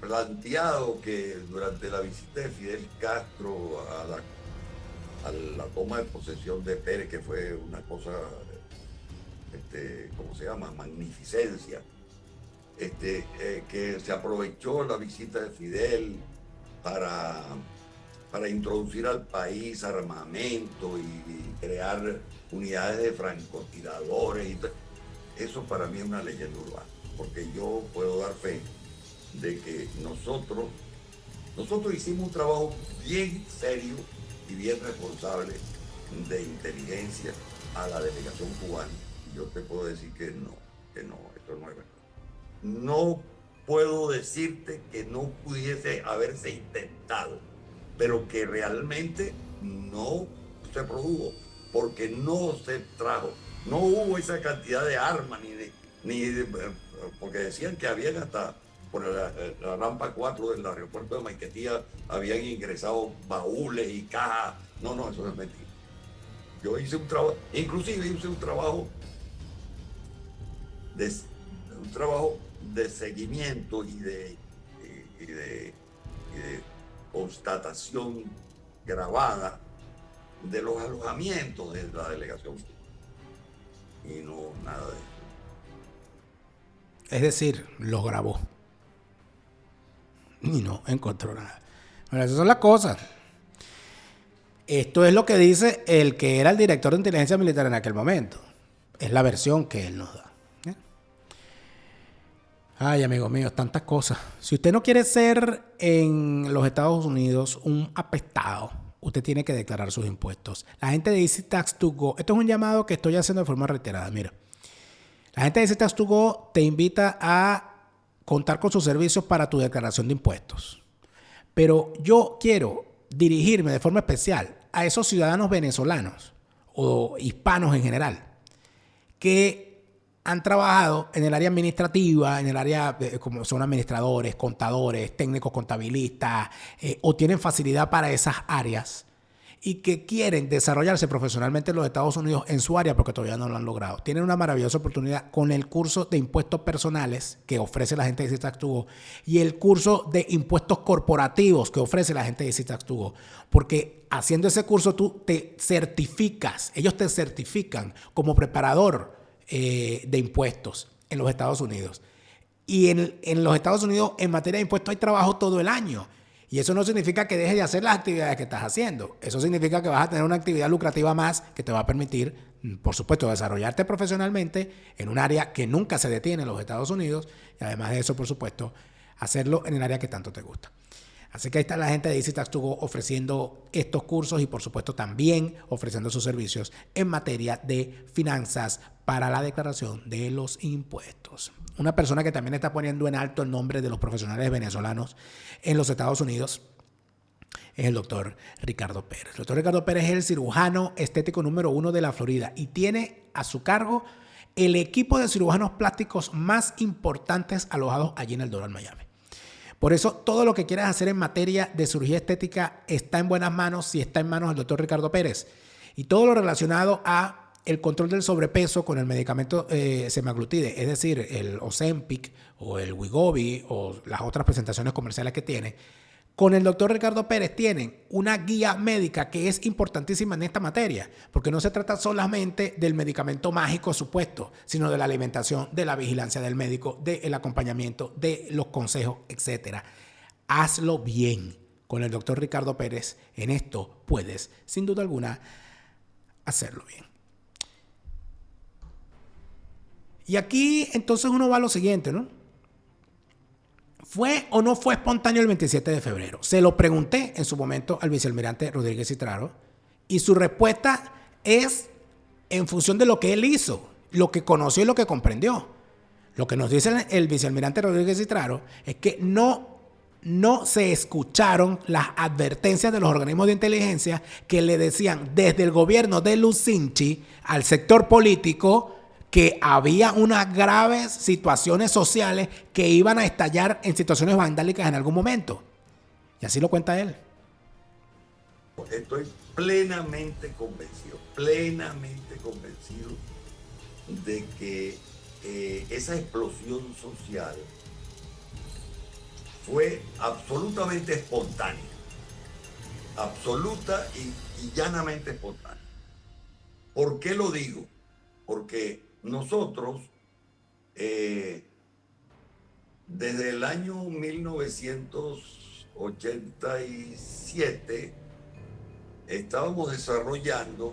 planteado que durante la visita de Fidel Castro a la toma de posesión de Pérez, que fue una cosa, ¿cómo se llama? Magnificencia, que se aprovechó la visita de Fidel para introducir al país armamento y crear unidades de francotiradores. Eso para mí es una leyenda urbana, porque yo puedo dar fe de que nosotros hicimos un trabajo bien serio y bien responsable de inteligencia a la delegación cubana. Yo te puedo decir que no, esto no es verdad. No puedo decirte que no pudiese haberse intentado, pero que realmente no se produjo, porque no se trajo, no hubo esa cantidad de armas, porque decían que habían hasta por la rampa 4 del aeropuerto de Maiquetía habían ingresado baúles y cajas. No, eso es mentira. Yo hice un trabajo, inclusive hice un trabajo de seguimiento y de constatación grabada de los alojamientos de la delegación y no nada de eso. Es decir, los grabó. y no encontró nada. Bueno, esas son las cosas. Esto es lo que dice el que era el director de inteligencia militar en aquel momento. Es la versión que él nos da. Ay, amigo mío, tantas cosas. Si usted no quiere ser en los Estados Unidos un apestado, usted tiene que declarar sus impuestos. La gente de Easy Tax to Go, esto es un llamado que estoy haciendo de forma reiterada. Mira, la gente de Easy Tax to Go te invita a contar con sus servicios para tu declaración de impuestos. Pero yo quiero dirigirme de forma especial a esos ciudadanos venezolanos o hispanos en general que han trabajado en el área administrativa, en el área como son administradores, contadores, técnicos contabilistas o tienen facilidad para esas áreas y que quieren desarrollarse profesionalmente en los Estados Unidos en su área porque todavía no lo han logrado. Tienen una maravillosa oportunidad con el curso de impuestos personales que ofrece la gente de Easy Tax to Go y el curso de impuestos corporativos que ofrece la gente de Easy Tax to Go. Porque haciendo ese curso tú te certificas, ellos te certifican como preparador de impuestos en los Estados Unidos. Y en los Estados Unidos en materia de impuestos hay trabajo todo el año. Y eso no significa que dejes de hacer las actividades que estás haciendo. Eso significa que vas a tener una actividad lucrativa más que te va a permitir, por supuesto, desarrollarte profesionalmente en un área que nunca se detiene en los Estados Unidos. Y además de eso, por supuesto, hacerlo en el área que tanto te gusta. Así que ahí está la gente de Easy Tax to Go ofreciendo estos cursos y, por supuesto, también ofreciendo sus servicios en materia de finanzas para la declaración de los impuestos. Una persona que también está poniendo en alto el nombre de los profesionales venezolanos en los Estados Unidos es el doctor Ricardo Pérez. El doctor Ricardo Pérez es el cirujano estético número 1 de la Florida y tiene a su cargo el equipo de cirujanos plásticos más importantes alojados allí en el Doral, Miami. Por eso, todo lo que quieras hacer en materia de cirugía estética está en buenas manos si está en manos del doctor Ricardo Pérez. Y todo lo relacionado a el control del sobrepeso con el medicamento semaglutide, es decir, el Ozempic o el Wegovy o las otras presentaciones comerciales que tiene, con el doctor Ricardo Pérez tienen una guía médica que es importantísima en esta materia, porque no se trata solamente del medicamento mágico supuesto, sino de la alimentación, de la vigilancia del médico, del acompañamiento, de los consejos, etc. Hazlo bien. Con el doctor Ricardo Pérez en esto puedes, sin duda alguna, hacerlo bien. Y aquí entonces uno va a lo siguiente, ¿no? ¿Fue o no fue espontáneo el 27 de febrero? Se lo pregunté en su momento al vicealmirante Rodríguez Citraro y su respuesta es en función de lo que él hizo, lo que conoció y lo que comprendió. Lo que nos dice el vicealmirante Rodríguez Citraro es que no se escucharon las advertencias de los organismos de inteligencia que le decían desde el gobierno de Lucinchi al sector político que había unas graves situaciones sociales que iban a estallar en situaciones vandálicas en algún momento. Y así lo cuenta él. Estoy plenamente convencido de que esa explosión social fue absolutamente espontánea. Absoluta y llanamente espontánea. ¿Por qué lo digo? Porque nosotros, desde el año 1987, estábamos desarrollando,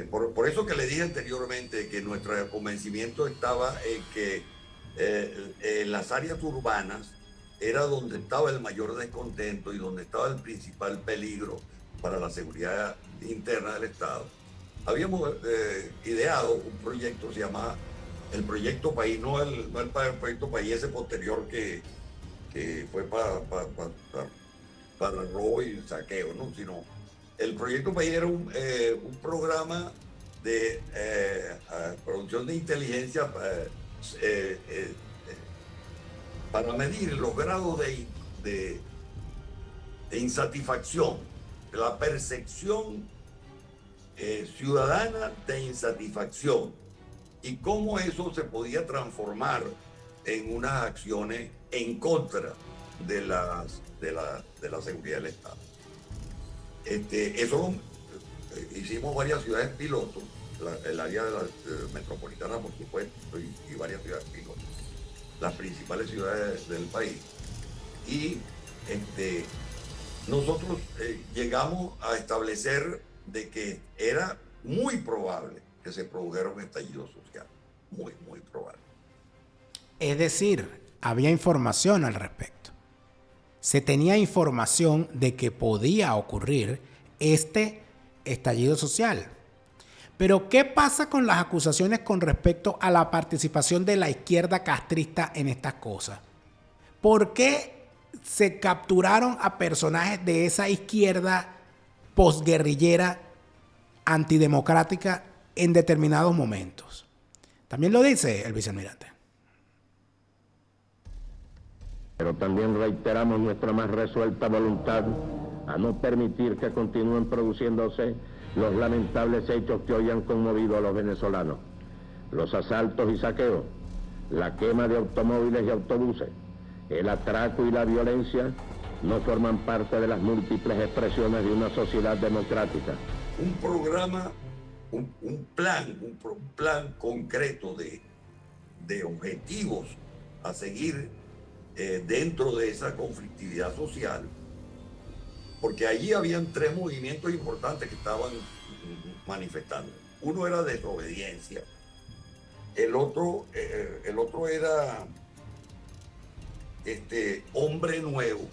por eso que le dije anteriormente que nuestro convencimiento estaba en que en las áreas urbanas era donde estaba el mayor descontento y donde estaba el principal peligro para la seguridad interna del Estado. Habíamos ideado un proyecto, se llama el Proyecto País, no el Proyecto País ese posterior que fue para el robo y el saqueo, ¿no? Sino el Proyecto País era un programa de producción de inteligencia para medir los grados de insatisfacción, de la percepción ciudadana de insatisfacción y cómo eso se podía transformar en unas acciones en contra de la seguridad del Estado. Eso hicimos varias ciudades pilotos, el área de la metropolitana, por supuesto, y varias ciudades pilotos, las principales ciudades del país. Y nosotros llegamos a establecer de que era muy probable que se produjera un estallido social. Muy, muy probable. Es decir, había información al respecto. Se tenía información de que podía ocurrir este estallido social. Pero, ¿qué pasa con las acusaciones con respecto a la participación de la izquierda castrista en estas cosas? ¿Por qué se capturaron a personajes de esa izquierda posguerrillera antidemocrática en determinados momentos? También lo dice el vicealmirante. Pero también reiteramos nuestra más resuelta voluntad a no permitir que continúen produciéndose los lamentables hechos que hoy han conmovido a los venezolanos. Los asaltos y saqueos, la quema de automóviles y autobuses, el atraco y la violencia no forman parte de las múltiples expresiones de una sociedad democrática. Un programa, un plan concreto de objetivos a seguir dentro de esa conflictividad social, porque allí habían tres movimientos importantes que estaban manifestando. Uno era desobediencia, el otro era hombre nuevo,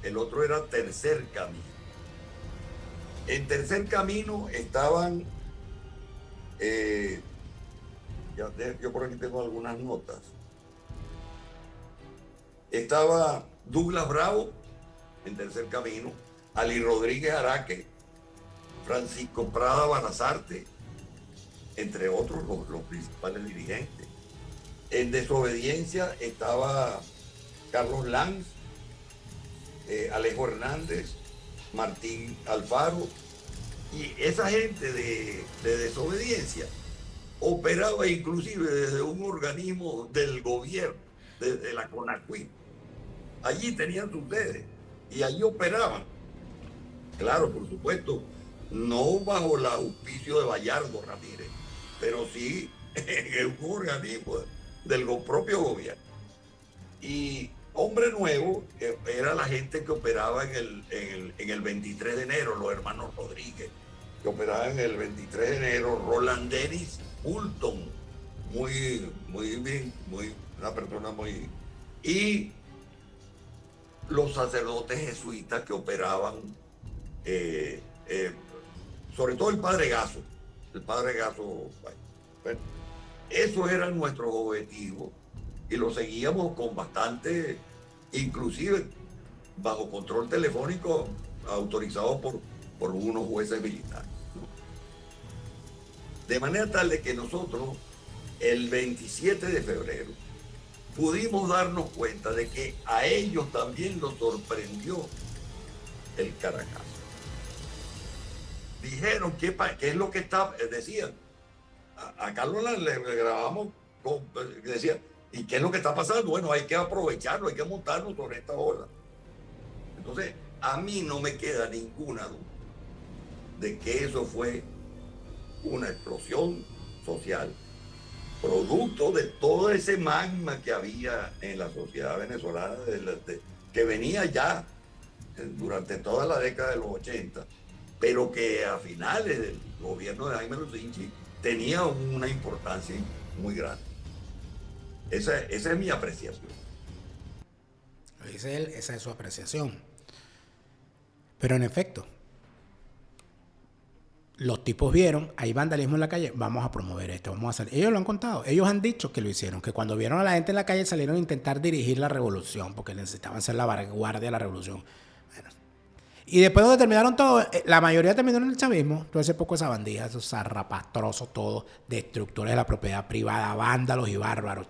el otro era tercer camino. En tercer camino estaban, yo por aquí tengo algunas notas. Estaba Douglas Bravo en tercer camino, Ali Rodríguez Araque, Francisco Prada Banazarte, entre otros los principales dirigentes. En desobediencia estaba Carlos Lanz, Alejo Hernández, Martín Alfaro, y esa gente de desobediencia operaba inclusive desde un organismo del gobierno, desde la CONACYT. Allí tenían sus sedes y allí operaban. Claro, por supuesto, no bajo el auspicio de Bayardo Ramírez, pero sí en un organismo del propio gobierno. Y hombre nuevo era la gente que operaba en el 23 de enero, los hermanos Rodríguez, que operaban en el 23 de enero, Roland Dennis Hulton, muy bien, una persona muy... Y los sacerdotes jesuitas que operaban, sobre todo el padre Gaso. Bueno, esos eran nuestros objetivos y los seguíamos con bastante, inclusive bajo control telefónico autorizado por unos jueces militares. De manera tal de que nosotros, el 27 de febrero, pudimos darnos cuenta de que a ellos también los sorprendió el Caracazo. Dijeron, ¿qué es lo que está? Decían, a Carlos le grabamos, decían, ¿y qué es lo que está pasando? Bueno, hay que aprovecharlo, hay que montarnos sobre esta ola. Entonces, a mí no me queda ninguna duda de que eso fue una explosión social, producto de todo ese magma que había en la sociedad venezolana, que venía ya durante toda la década de los 80, pero que a finales del gobierno de Jaime Lucinchi tenía una importancia muy grande. Esa es mi apreciación. Lo dice él, esa es su apreciación. Pero en efecto, los tipos vieron, hay vandalismo en la calle, vamos a promover esto, vamos a hacer. Ellos lo han contado, ellos han dicho que lo hicieron, que cuando vieron a la gente en la calle salieron a intentar dirigir la revolución, porque necesitaban ser la vanguardia de la revolución. Bueno. Y después donde terminaron todo, la mayoría terminó en el chavismo, todo ese poco esa bandija, esos zarrapastrosos todos, destructores de la propiedad privada, vándalos y bárbaros.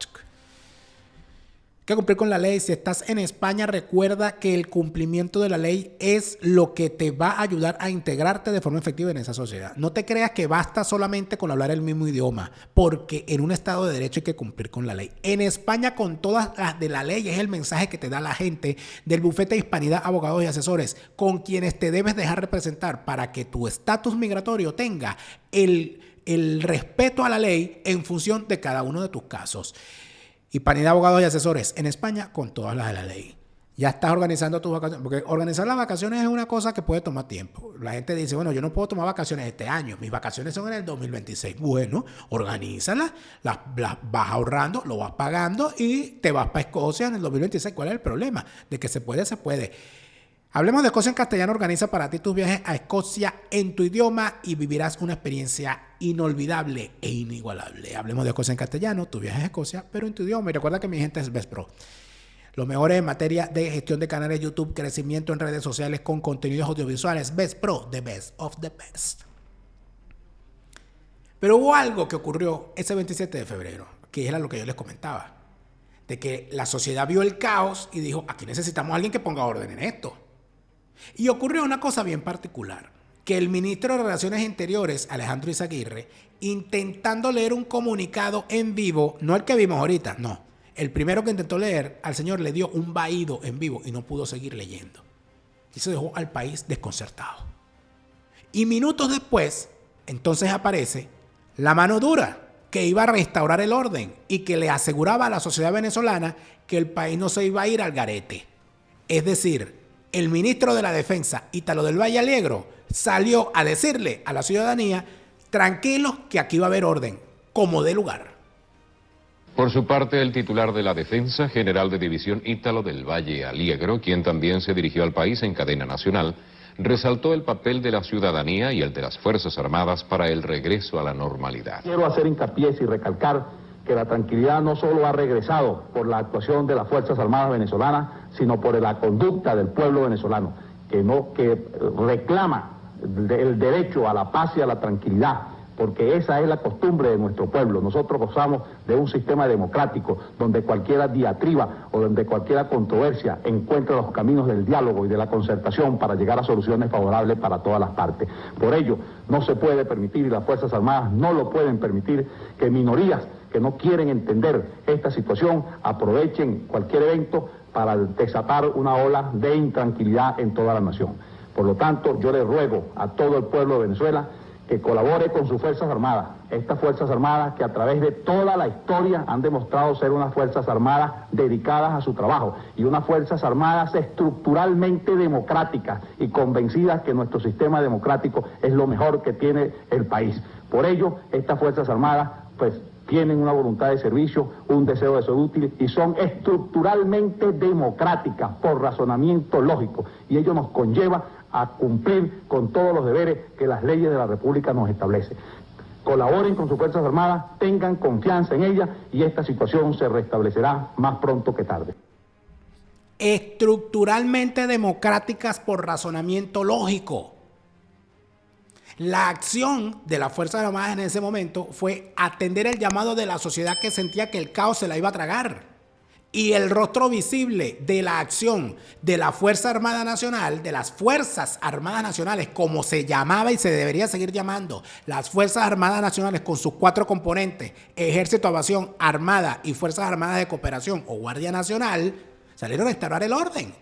Que cumplir con la ley. Si estás en España, recuerda que el cumplimiento de la ley es lo que te va a ayudar a integrarte de forma efectiva en esa sociedad. No te creas que basta solamente con hablar el mismo idioma, porque en un Estado de Derecho hay que cumplir con la ley. En España, con todas las de la ley, es el mensaje que te da la gente del bufete de Hispanidad, abogados y asesores, con quienes te debes dejar representar para que tu estatus migratorio tenga el respeto a la ley en función de cada uno de tus casos. Hispanidad, abogados y asesores en España con todas las de la ley. Ya estás organizando tus vacaciones. Porque organizar las vacaciones es una cosa que puede tomar tiempo. La gente dice, bueno, yo no puedo tomar vacaciones este año. Mis vacaciones son en el 2026. Bueno, organízalas, las vas ahorrando, lo vas pagando y te vas para Escocia en el 2026. ¿Cuál es el problema? De que se puede, se puede. Hablemos de Escocia en Castellano. Organiza para ti tus viajes a Escocia en tu idioma y vivirás una experiencia inolvidable e inigualable. Hablemos de Escocia en Castellano, tu viaje a Escocia, pero en tu idioma. Y recuerda que mi gente es Best Pro. Los mejores en materia de gestión de canales YouTube, crecimiento en redes sociales con contenidos audiovisuales. Best Pro, the best of the best. Pero hubo algo que ocurrió ese 27 de febrero, que era lo que yo les comentaba. De que la sociedad vio el caos y dijo, aquí necesitamos a alguien que ponga orden en esto. Y ocurrió una cosa bien particular. Que el ministro de Relaciones Interiores, Alejandro Izaguirre, intentando leer un comunicado en vivo, no el que vimos ahorita, no. El primero que intentó leer, al señor le dio un vaído en vivo y no pudo seguir leyendo. Y eso dejó al país desconcertado. Y minutos después, entonces aparece la mano dura que iba a restaurar el orden y que le aseguraba a la sociedad venezolana que el país no se iba a ir al garete. Es decir, el ministro de la Defensa, Ítalo del Valle Aliegro, salió a decirle a la ciudadanía, tranquilos que aquí va a haber orden, como de lugar. Por su parte, el titular de la Defensa, general de división Ítalo del Valle Aliegro, quien también se dirigió al país en cadena nacional, resaltó el papel de la ciudadanía y el de las Fuerzas Armadas para el regreso a la normalidad. Quiero hacer hincapié y recalcar que la tranquilidad no solo ha regresado por la actuación de las Fuerzas Armadas venezolanas, sino por la conducta del pueblo venezolano, que reclama el derecho a la paz y a la tranquilidad, porque esa es la costumbre de nuestro pueblo. Nosotros gozamos de un sistema democrático donde cualquier diatriba o donde cualquier controversia encuentra los caminos del diálogo y de la concertación para llegar a soluciones favorables para todas las partes. Por ello, no se puede permitir, y las Fuerzas Armadas no lo pueden permitir, que minorías que no quieren entender esta situación aprovechen cualquier evento para desatar una ola de intranquilidad en toda la nación. Por lo tanto, yo le ruego a todo el pueblo de Venezuela que colabore con sus Fuerzas Armadas. Estas Fuerzas Armadas que a través de toda la historia han demostrado ser unas Fuerzas Armadas dedicadas a su trabajo y unas Fuerzas Armadas estructuralmente democráticas y convencidas que nuestro sistema democrático es lo mejor que tiene el país. Por ello, estas Fuerzas Armadas, pues, tienen una voluntad de servicio, un deseo de ser útil y son estructuralmente democráticas por razonamiento lógico. Y ello nos conlleva a cumplir con todos los deberes que las leyes de la República nos establecen. Colaboren con sus Fuerzas Armadas, tengan confianza en ellas y esta situación se restablecerá más pronto que tarde. Estructuralmente democráticas por razonamiento lógico. La acción de las Fuerzas Armadas en ese momento fue atender el llamado de la sociedad que sentía que el caos se la iba a tragar. Y el rostro visible de la acción de la Fuerza Armada Nacional, de las Fuerzas Armadas Nacionales, como se llamaba y se debería seguir llamando, las Fuerzas Armadas Nacionales con sus 4 componentes, Ejército, Aviación, Armada y Fuerzas Armadas de Cooperación o Guardia Nacional, salieron a restaurar el orden.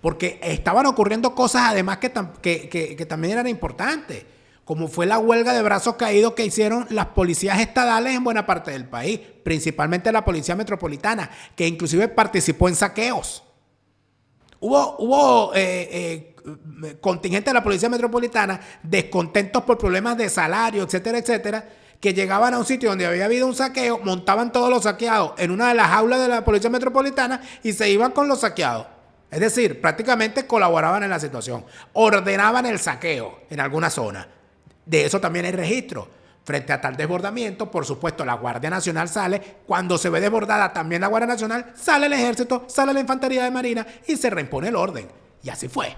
Porque estaban ocurriendo cosas además que también eran importantes, como fue la huelga de brazos caídos que hicieron las policías estadales en buena parte del país, principalmente la policía metropolitana, que inclusive participó en saqueos. Hubo contingentes de la policía metropolitana descontentos por problemas de salario, etcétera, etcétera, que llegaban a un sitio donde había habido un saqueo, montaban todos los saqueados en una de las aulas de la policía metropolitana y se iban con los saqueados. Es decir, prácticamente colaboraban en la situación, ordenaban el saqueo en alguna zona. De eso también hay registro. Frente a tal desbordamiento, por supuesto, la Guardia Nacional sale. Cuando se ve desbordada también la Guardia Nacional, sale el Ejército, sale la Infantería de Marina y se reimpone el orden. Y así fue.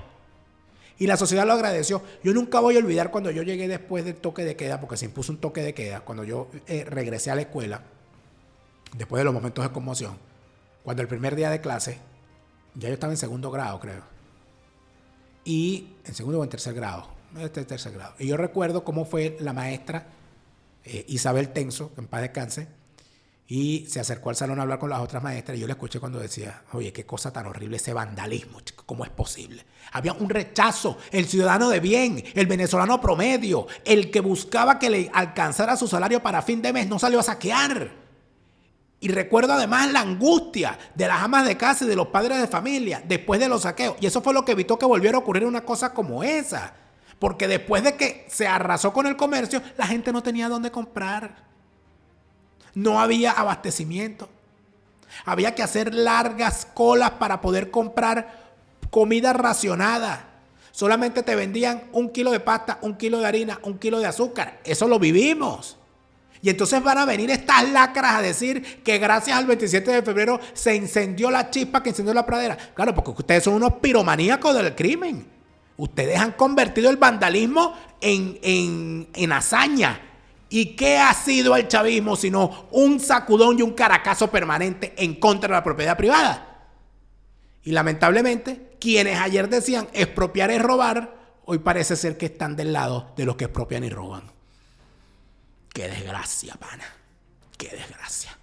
Y la sociedad lo agradeció. Yo nunca voy a olvidar cuando yo llegué después del toque de queda, porque se impuso un toque de queda, cuando yo regresé a la escuela, después de los momentos de conmoción, cuando el primer día de clase, ya yo estaba en segundo grado, creo. Y en segundo o en tercer grado. Tercer grado. Y yo recuerdo cómo fue la maestra Isabel Tenso, que en paz descanse, y se acercó al salón a hablar con las otras maestras y yo le escuché cuando decía, oye, qué cosa tan horrible ese vandalismo, chico, ¿cómo es posible? Había un rechazo, el ciudadano de bien, el venezolano promedio, el que buscaba que le alcanzara su salario para fin de mes, no salió a saquear. Y recuerdo además la angustia de las amas de casa y de los padres de familia después de los saqueos. Y eso fue lo que evitó que volviera a ocurrir una cosa como esa. Porque después de que se arrasó con el comercio, la gente no tenía dónde comprar. No había abastecimiento. Había que hacer largas colas para poder comprar comida racionada. Solamente te vendían 1 kilo de pasta, 1 kilo de harina, 1 kilo de azúcar. Eso lo vivimos. Y entonces van a venir estas lacras a decir que gracias al 27 de febrero se incendió la chispa que incendió la pradera. Claro, porque ustedes son unos piromaníacos del crimen. Ustedes han convertido el vandalismo en hazaña. ¿Y qué ha sido el chavismo sino un sacudón y un caracazo permanente en contra de la propiedad privada? Y lamentablemente, quienes ayer decían expropiar es robar, hoy parece ser que están del lado de los que expropian y roban. Qué desgracia, pana. Qué desgracia.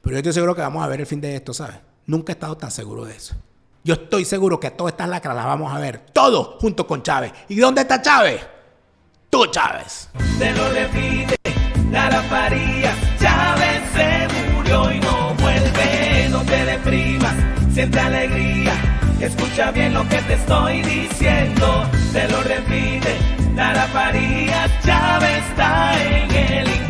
Pero yo estoy seguro que vamos a ver el fin de esto, ¿sabes? Nunca he estado tan seguro de eso. Yo estoy seguro que todas estas lacras las vamos a ver todos junto con Chávez. ¿Y dónde está Chávez? Tú, Chávez. Te lo repite Lara Farías. Chávez se murió y no vuelve. No te deprimas, siente alegría. Escucha bien lo que te estoy diciendo. Te lo repite Lara Farías. Chávez está en el